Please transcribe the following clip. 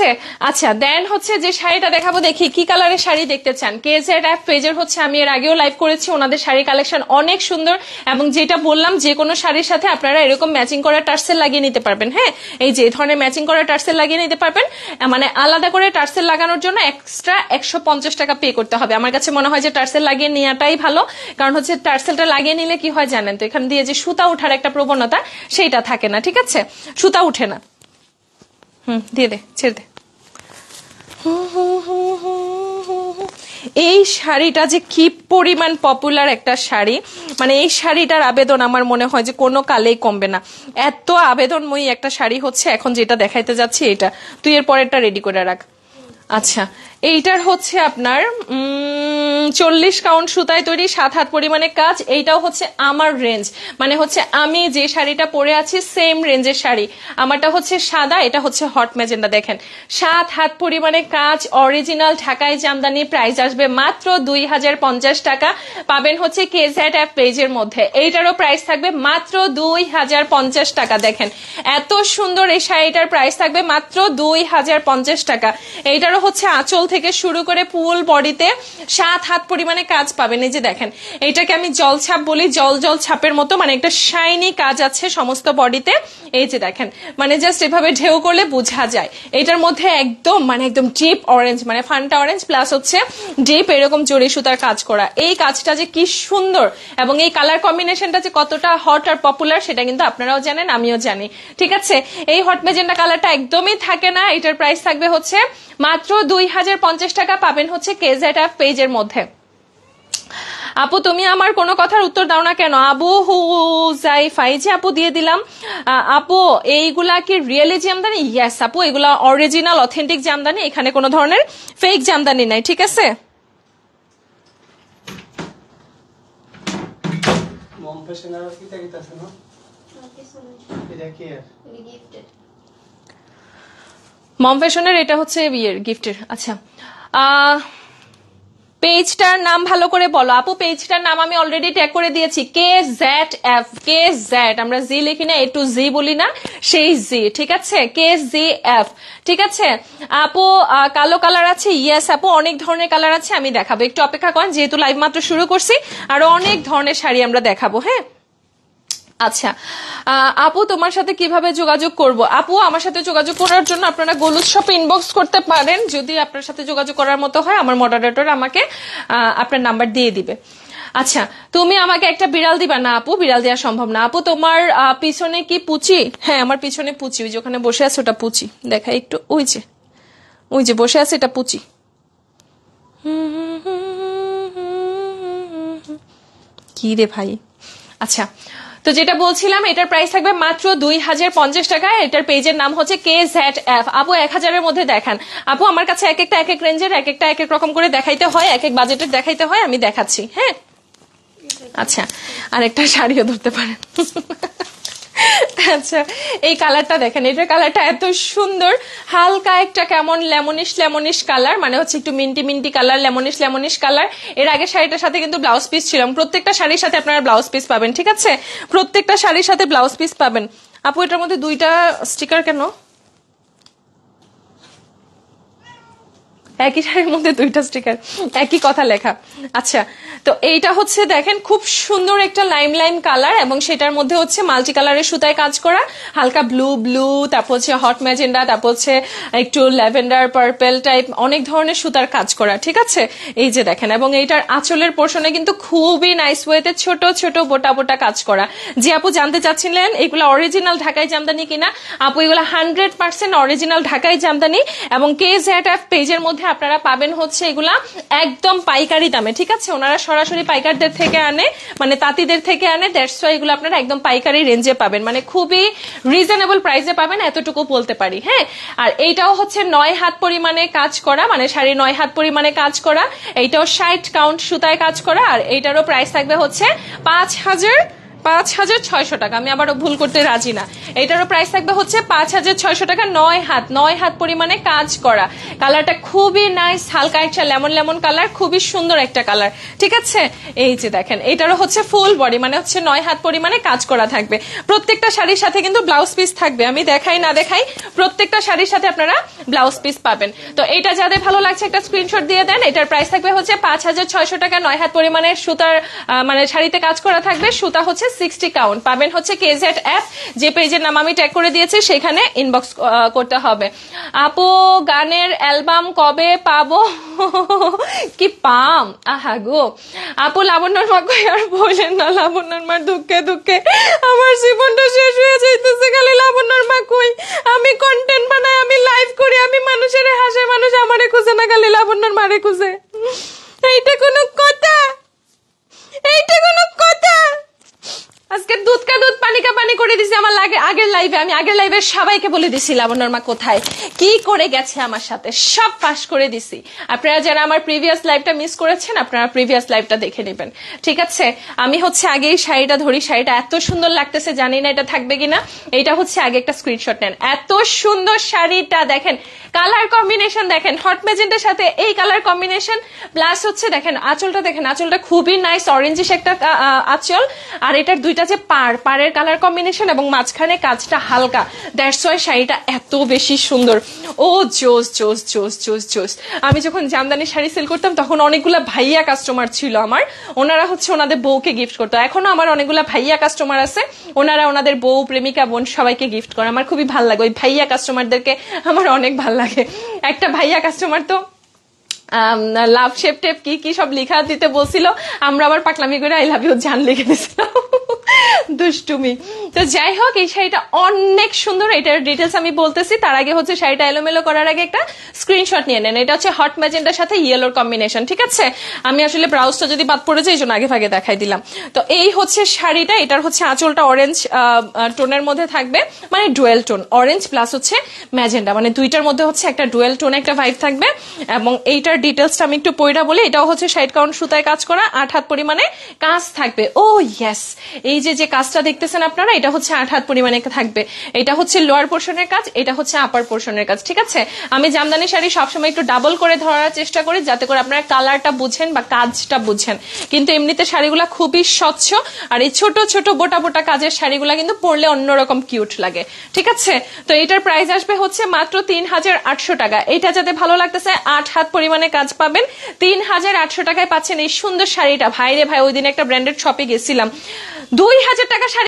আছে। আচ্ছা দেন হচ্ছে যে শাড়িটা দেখাবো, দেখি কি কালারের শাড়ি দেখতে চান। KZF পেজের হচ্ছে আমি এর আগেও লাইভ করেছি, ওনাদের শাড়ি কালেকশন অনেক সুন্দর, এবং যেটা বললাম যে কোনো শাড়ির সাথে আপনারা এরকম ম্যাচিং করা টার্সেল লাগিয়ে নিতে পারবেন। হ্যাঁ, এই যে ধরনের ম্যাচিং করা টার্সেল লাগিয়ে নিতে পারবেন, মানে আলাদা করে টার্সেল লাগানোর জন্য এক্সট্রা 150 টাকা পে করতে হবে। আমার কাছে মনে হয় যে টার্সেল লাগিয়ে নেওয়াটাই ভালো, কারণ হচ্ছে টার্সেলটা লাগিয়ে নিলে কি হয় জানেন তো, এখান দিয়ে যে সুতা ওঠার একটা প্রবণতা সেইটা থাকে না, ঠিক আছে, সুতা উঠে না। দিয়ে দে, ছেড়ে দে। এই শাড়িটা যে কি পরিমাণ পপুলার একটা শাড়ি, মানে এই শাড়িটার আবেদন আমার মনে হয় যে কোনো কালেই কমবে না, এত আবেদনময়ী একটা শাড়ি হচ্ছে। এখন যেটা দেখাইতে যাচ্ছি এটা, তুই এর পরেরটা রেডি করে রাখ। আচ্ছা, এইটার হচ্ছে আপনার 40 কাউন্ট সুতায় তৈরি, 7 হাত পরিমাণে কাজ। এইটাও হচ্ছে আমার রেঞ্জ, মানে হচ্ছে আমি যে শাড়িটা পরে আছি সেম রেঞ্জের শাড়ি। আমারটা হচ্ছে সাদা, এটা হচ্ছে হট ম্যাজেন্ডা। দেখেন 7 হাত পরিমাণে কাজ, অরিজিনাল ঢাকাই জামদানি। প্রাইস আসবে মাত্র 2050 টাকা, পাবেন হচ্ছে KZF পেজের মধ্যে। এইটারও প্রাইস থাকবে মাত্র 2050 টাকা। দেখেন এত সুন্দর এই শাড়িটার প্রাইস থাকবে মাত্র 2050 টাকা। এইটারও হচ্ছে আঁচল থেকে শুরু করে ফুল বডিতে 7 হাত পরিমাণে কাজ পাবেন। এই যে দেখেন, এটাকে আমি জল ছাপ বলি, জল জল ছাপের মতো, মানে একটা শাইনি কাজ আছে সমস্ত বডিতে। এই যে দেখেন, মানে জাস্ট এভাবে ঢেউ করলে বোঝা যায়। এটার মধ্যে একদম মানে একদম ডিপ অরেঞ্জ, মানে ফান্টা অরেঞ্জ প্লাস হচ্ছে ডিপ এরকম জরি সুতার কাজ করা। এই কাজটা যে কি সুন্দর, এবং এই কালার কম্বিনেশনটা যে কতটা হট আর পপুলার সেটা কিন্তু আপনারাও জানেন, আমিও জানি, ঠিক আছে। এই হট ম্যাজেন্ডা কালারটা একদমই থাকে না। এটার প্রাইস থাকবে হচ্ছে মাত্র 2050 টাকা, পাবেন হচ্ছে KZF পেজের মধ্যে। আপু তুমি আমার কোনো কথার উত্তর দাও না কেন? আবু হুজাইফাই যে আপু দিয়ে দিলাম। আপু এইগুলা কি রিয়েলি জামদানি? ইয়েস আপু, এগুলা অরিজিনাল অথেন্টিক জামদানি, এখানে কোনো ধরনের ফেক জামদানি নাই, ঠিক আছে। মম ফ্যাশনের এটা হচ্ছে বিয়ের গিফটের। আচ্ছা, পেজটার নাম ভালো করে বলো আপু। পেজটার নাম আমি অলরেডি ট্যাগ করে দিয়েছি, KZF। KZ আমরা জি লিখি না, A to Z বলি না, সেই জি, ঠিক আছে, KZF, ঠিক আছে। আপু কালো কালার আছে? ইয়েস আপু, অনেক ধরনের কালার আছে, আমি দেখাবো, একটু অপেক্ষা করেন, যেহেতু লাইভ মাত্র শুরু করছি, আরো অনেক ধরনের শাড়ি আমরা দেখাবো। হ্যাঁ, আচ্ছা আপু তোমার সাথে কিভাবে যোগাযোগ করব? আপু আমার সাথে যোগাযোগ করার জন্য আপনারা গোলুজ শপে ইনবক্স করতে পারেন, যদি আপনার সাথে যোগাযোগ করার মতো হয়। আমার মডারেটর আমাকে আপনার নাম্বার দিয়ে দিবে। আচ্ছা, তুমি আমাকে একটা বিড়াল দিবা? না আপু, বিড়াল দেওয়া সম্ভব না। আপু তোমার পিছনে কি পুচি? হ্যাঁ আমার পিছনে পুচি, ওই যে ওখানে বসে আছে ওটা পুচি, দেখা একটু, ওই যে বসে আছে এটা পুচি। কি রে ভাই। আচ্ছা, তো যেটা বলছিলাম, এটার প্রাইস থাকবে মাত্র 2050 টাকা। এটার পেজের নাম হচ্ছে KZF। আপু 1000-এর মধ্যে দেখান। আপু আমার কাছে এক একটা এক এক রেঞ্জের, এক একটা এক এক রকম করে দেখাইতে হয়, এক এক বাজেটের দেখাইতে হয়, আমি দেখাচ্ছি। হ্যাঁ, আচ্ছা, আর একটা শাড়িও ধরতে পারেন। আচ্ছা, এই কালারটা দেখেন, এটার কালারটা এত সুন্দর, হালকা একটা কেমন লেমনিশ কালার, মানে হচ্ছে একটু মিন্টি কালার, লেমনিশ কালার। এর আগে শাড়িটার সাথে কিন্তু ব্লাউজ পিস ছিল, প্রত্যেকটা শাড়ির সাথে আপনারা ব্লাউজ পিস পাবেন, ঠিক আছে, প্রত্যেকটা শাড়ির সাথে ব্লাউজ পিস পাবেন। আপু এটার মধ্যে 2টা স্টিকার কেন? একই শাড়ির মধ্যে 2টা স্টিকার, একই কথা লেখা। আচ্ছা, তো এইটা হচ্ছে দেখেন খুব সুন্দর একটা লাইম কালার, এবং সেটার মধ্যে হচ্ছে মাল্টি কালারের সুতায় কাজ করা, হালকা ব্লু, তারপর হচ্ছে হট ম্যাজেন্ডা, তারপর হচ্ছে একটু ল্যাভেন্ডার পার্পল টাইপ, অনেক ধরনের সুতার কাজ করা, ঠিক আছে। এই যে দেখেন, এবং এইটার আঁচলের পোর্শনে কিন্তু খুবই নাইস ওয়েতে ছোট ছোট বোটা কাজ করা। যে আপু জানতে চাচ্ছিলেন এগুলো অরিজিনাল ঢাকাই জামদানি কিনা, আপু এগুলো 100% অরিজিনাল ঢাকাই জামদানি, এবং KZF পেজের মধ্যে আপনারা পাবেন হচ্ছে এগুলা একদম পাইকারি দামে, ঠিক আছে। ওনারা সরাসরি পাইকারদের থেকে আনে, মানে তাঁতিদের থেকে আনে, দ্যাটস ওয়াই এগুলো আপনারা একদম পাইকারি রেঞ্জে পাবেন, মানে খুবই রিজনেবল প্রাইসে পাবেন, এতটুকু বলতে পারি। হ্যাঁ, আর এইটাও হচ্ছে 9 হাত পরিমাণে কাজ করা, মানে শাড়ি 9 হাত পরিমাণে কাজ করা। এইটাও 60 কাউন্ট সুতায় কাজ করা, আর এইটারও প্রাইস থাকবে হচ্ছে 5000 5,600 টাকা, আমি আবারও ভুল করতে রাজি না। এটারও প্রাইস থাকবে হচ্ছে 5,600 টাকা। 9 হাত পরিমাণে কাজ করা, কালারটা খুবই নাইস, হালকা একটা লেমন লেমন কালার, খুবই সুন্দর একটা কালার, ঠিক আছে। এই যে দেখেন, এটারও হচ্ছে ফুল বডি, মানে হচ্ছে 9 হাত পরিমাণে কাজ করা থাকবে। প্রত্যেকটা শাড়ির সাথে কিন্তু ব্লাউজ পিস থাকবে, আমি দেখাই না দেখাই প্রত্যেকটা শাড়ির সাথে আপনারা ব্লাউজ পিস পাবেন। তো এটা যাদের ভালো লাগছে একটা স্ক্রিনশট দিয়ে দেন। এটার প্রাইস থাকবে হচ্ছে 5,600 টাকা। 9 হাত পরিমাণের সুতার মানে শাড়িতে কাজ করা থাকবে, সুতা হচ্ছে 60 কাউন্ট। পাবেন হচ্ছে KZ অ্যাপ, যে পেজের নাম আমি ট্যাগ করে দিয়েছি সেখানে ইনবক্স করতে হবে। আপু গানের অ্যালবাম কবে পাবো? কি পাম, আহা গো। আপু লাবণ্যর মা কই আর বলেন না, লাবণ্যর মার দুঃখে দুঃখে আমার জীবনটা শেষ হয়ে যাইতেছে। খালি লাবণ্যর মা কই, আমি কন্টেন্ট বানাই, আমি লাইভ করি, আমি মানুষের হাসে, মানুষ আমারে খুঁজে না, খালি লাবণ্যর মারে খুঁজে। এইটা কোনো কথা? এইটা কোনো কথা? আজকে দুধ কা দুধ পানি কা পানি করে দিছি আমার আগের লাইভে। আমি আগের লাইভে সবাইকে বলে দিছি লাবণ্যর মা কোথায় কি করে গেছে আমার সাথে, সব পাস করে দিছি। আপনারা যারা আমার প্রিভিয়াস লাইভটা মিস করেছেন, আপনারা প্রিভিয়াস লাইভটা দেখে নেবেন, ঠিক আছে। আমি হচ্ছে আগে এই শাড়িটা ধরি, শাড়িটা এত সুন্দর লাগতেছে, জানি না এটা থাকবে কিনা। এইটা হচ্ছে আগে একটা স্ক্রিনশট নেন। এত সুন্দর শাড়িটা দেখেন, কালার কম্বিনেশন দেখেন, হট ম্যাজেন্টার সাথে এই কালার কম্বিনেশন, প্লাস হচ্ছে দেখেন আঁচলটা, দেখেন আঁচলটা খুবই নাইস, অরেঞ্জিশ একটা আঁচল। আর এটার দুইটা যে পাড়ের কালার কম্বিনেশন এবং মাঝখানে কাজটা হালকা, দ্যাটস ওয়াই শাড়িটা এত বেশি সুন্দর। ও জোস জোস জোস জোস জোস। আমি যখন জামদানি শাড়ি সেল করতাম তখন অনেকগুলা ভাইয়া কাস্টমার ছিল আমার, ওনারা হচ্ছে ওনাদের বউকে গিফট করতো। এখনো আমার অনেকগুলা ভাইয়া কাস্টমার আছে, ওনারা ওনাদের বউ, প্রেমিকা, বোন সবাইকে গিফট করে। আমার খুবই ভালো লাগে ওই ভাইয়া কাস্টমারদেরকে, আমার অনেক ভালো লাগে। একটা ভাইয়া কাস্টমার তো লাভ শেপ টেপ কি কি সব লেখা দিতে বলছিল, আমরা আবার পাকলামি করে আই লাভ ইউ জান লিখে দিয়েছিলাম, দুষ্টুমি। তো যাই হোক, এই শাড়িটা অনেক সুন্দর। এটার ডিটেলস আমি বলতেছি, তার আগে হচ্ছে শাড়িটা এলোমেলো করার আগে একটা স্ক্রিনশট নিয়ে নেন। এটা হচ্ছে হট ম্যাজেন্টার সাথে ইয়েলোর কম্বিনেশন, ঠিক আছে। আমি আসলে ব্রাউজটা যদি বাদ পড়ে যায় এই জন্য আগে ভাগে দেখাই দিলাম। তো এই হচ্ছে শাড়িটা, এটার হচ্ছে আঁচলটা অরেঞ্জ টোনের মধ্যে থাকবে, মানে ডুয়েল টোন, অরেঞ্জ প্লাস হচ্ছে ম্যাজেন্টা, মানে দুইটার মধ্যে হচ্ছে একটা ডুয়েল টোন একটা ভাইব থাকবে। এবং এইটার ডিটেলসটা আমি একটু পয়রা বলি। এটাও হচ্ছে 60 কাউন্ট সুতায় কাজ করা, 8 হাত পরিমাণে কাজ থাকবে। ও ইয়েস, এই যে কাজটা দেখতেছেন আপনারা, এটা হচ্ছে 8 হাত পরিমাণে থাকবে। এটা হচ্ছে লোয়ার পোর্শনের কাজ, এটা হচ্ছে আপার পোর্শনের কাজ, ঠিক আছে। আমি জামদানি শাড়ি সবসময় একটু ডাবল করে ধরার চেষ্টা করি, যাতে করে আপনারা কালারটা বুঝেন বা কাজটা বুঝেন। কিন্তু এমনিতে শাড়িগুলা খুবই স্বচ্ছ, আর এই ছোট ছোট বোটা বোটা কাজের শাড়িগুলা কিন্তু পরলে অন্যরকম কিউট লাগে, ঠিক আছে। তো এটার প্রাইস আসবে হচ্ছে মাত্র 3,800 টাকা। এটা যাতে ভালো লাগতেছে, 8 হাত পরিমাণে কাজ পাবেন, 3,800 টাকায় পাচ্ছেন এই সুন্দর শাড়িটা। ভাই রে ভাই, ওই দিন একটা ব্র্যান্ডেড শপে গেছিলাম, 2,000 টাকা শাড়ি